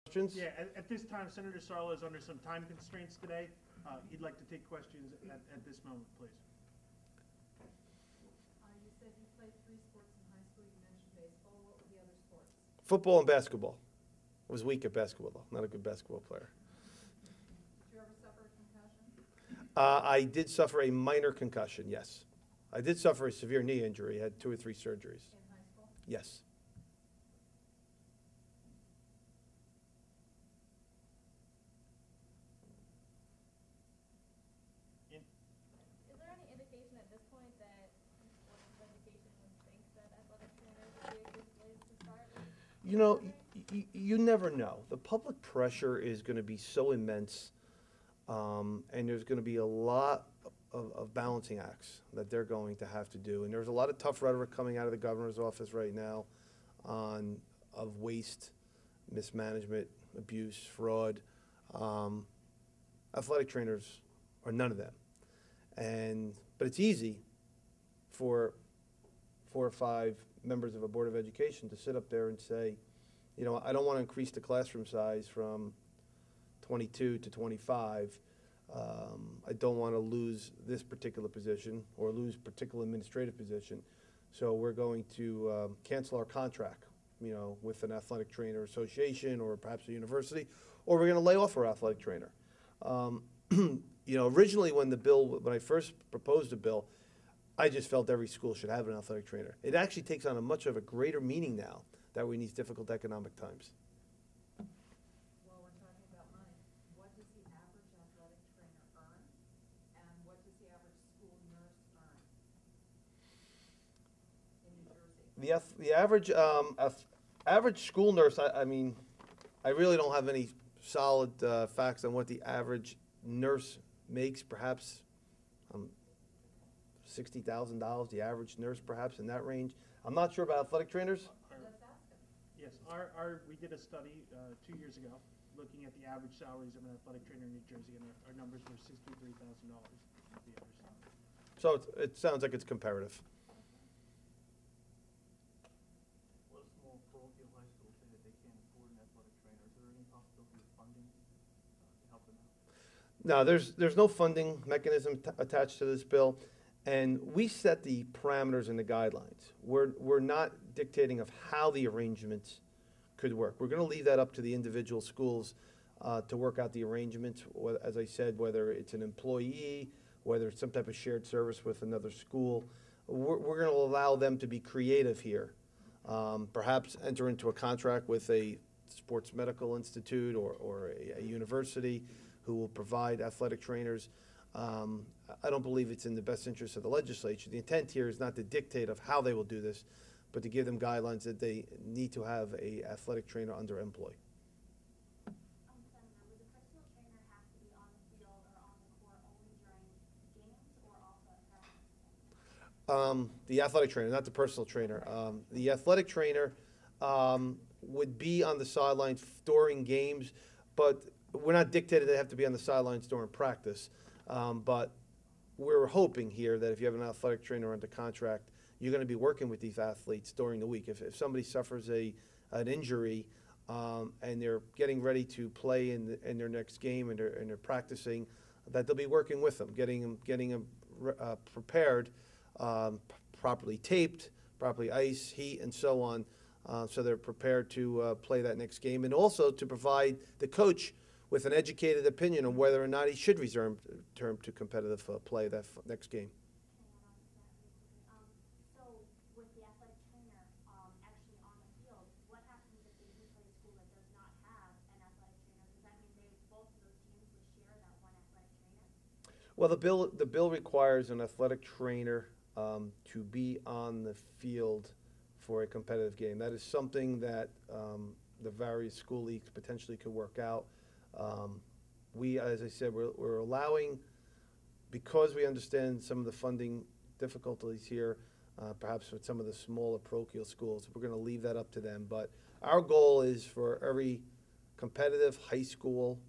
Questions? Yeah, at this time, Senator Sarlo is under some time constraints today. He'd like to take questions at this moment, please. You said you played 3 sports in high school. You mentioned baseball. What were the other sports? Football and basketball. I was weak at basketball, though. Not a good basketball player. Did you ever suffer a concussion? I did suffer a minor concussion, yes. I did suffer a severe knee injury. I had 2 or 3 surgeries. In high school? Yes. Is there any indication at this point that Board of Education would think that athletic trainers would be a good place to start? You know, you never know. The public pressure is going to be so immense, and there's going to be a lot of balancing acts that they're going to have to do. And there's a lot of tough rhetoric coming out of the governor's office right now of waste, mismanagement, abuse, fraud. Athletic trainers are none of them. But it's easy for 4 or 5 members of a Board of Education to sit up there and say, you know, I don't want to increase the classroom size from 22 to 25. I don't want to lose this particular position or lose particular administrative position. So we're going to cancel our contract, you know, with an athletic trainer association or perhaps a university, or we're going to lay off our athletic trainer. You know, originally when I first proposed the bill, I just felt every school should have an athletic trainer. It actually takes on a much of a greater meaning now that we're in these difficult economic times. Well, we're talking about money. What does the average athletic trainer earn? And what does the average school nurse earn in New Jersey? The average school nurse, I mean, I really don't have any solid facts on what the average nurse makes. Perhaps $60,000, the average nurse perhaps in that range. I'm not sure about athletic trainers. Let's ask them. Yes, we did a study 2 years ago looking at the average salaries of an athletic trainer in New Jersey, and our numbers were $63,000 the average salary. So it sounds like it's comparative. What a small parochial high school say that they can't afford an athletic trainer. Is there any possibility of funding to help them out? No, there's no funding mechanism attached to this bill, and we set the parameters and the guidelines. We're not dictating of how the arrangements could work. We're going to leave that up to the individual schools to work out the arrangements. As I said, whether it's an employee, whether it's some type of shared service with another school, we're going to allow them to be creative here. Perhaps enter into a contract with a sports medical institute or a university who will provide athletic trainers. I don't believe it's in the best interest of the legislature. The intent here is not to dictate of how they will do this, but to give them guidelines that they need to have a athletic trainer under employ. Senator, would the personal trainer have to be on the field or on the court only during games or also at practice? The athletic trainer, not the personal trainer. The athletic trainer would be on the sidelines during games, but we're not dictated they have to be on the sidelines during practice. But we're hoping here that if you have an athletic trainer under contract, you're going to be working with these athletes during the week. If somebody suffers an injury and they're getting ready to play in their next game and they're practicing, that they'll be working with them, getting them prepared, properly taped, properly ice, heat, and so on, so they're prepared to play that next game, and also to provide the coach with an educated opinion on whether or not he should return to competitive play that next game. So with the athletic trainer actually on the field, what happens if they do play a school that does not have an athletic trainer? Does that mean both of those teams would share that one athletic trainer? Well, the bill requires an athletic trainer to be on the field for a competitive game. That is something that the various school leagues potentially could work out. We, as I said, we're allowing, because we understand some of the funding difficulties here, perhaps with some of the smaller parochial schools, we're going to leave that up to them. But our goal is for every competitive high school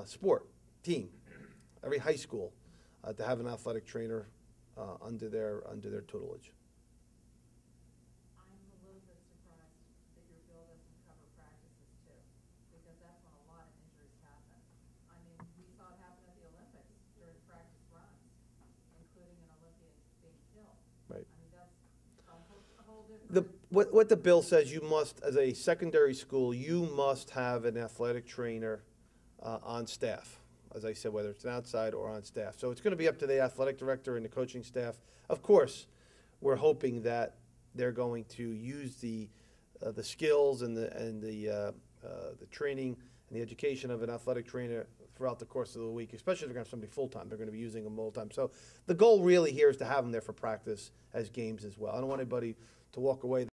sport team, every high school, to have an athletic trainer under their tutelage. I'm a little bit surprised that your bill doesn't cover practices too, because we saw it happen at the Olympics during practice runs, including an Olympian being killed. Right. I mean, that's a whole different. What the bill says, you must, as a secondary school, you must have an athletic trainer on staff. As I said, whether it's outside or on staff. So it's going to be up to the athletic director and the coaching staff. Of course, we're hoping that they're going to use the skills and the training and the education of an athletic trainer throughout the course of the week, especially if they're going to have somebody full-time. They're going to be using them full-time. So the goal really here is to have them there for practice as games as well. I don't want anybody to walk away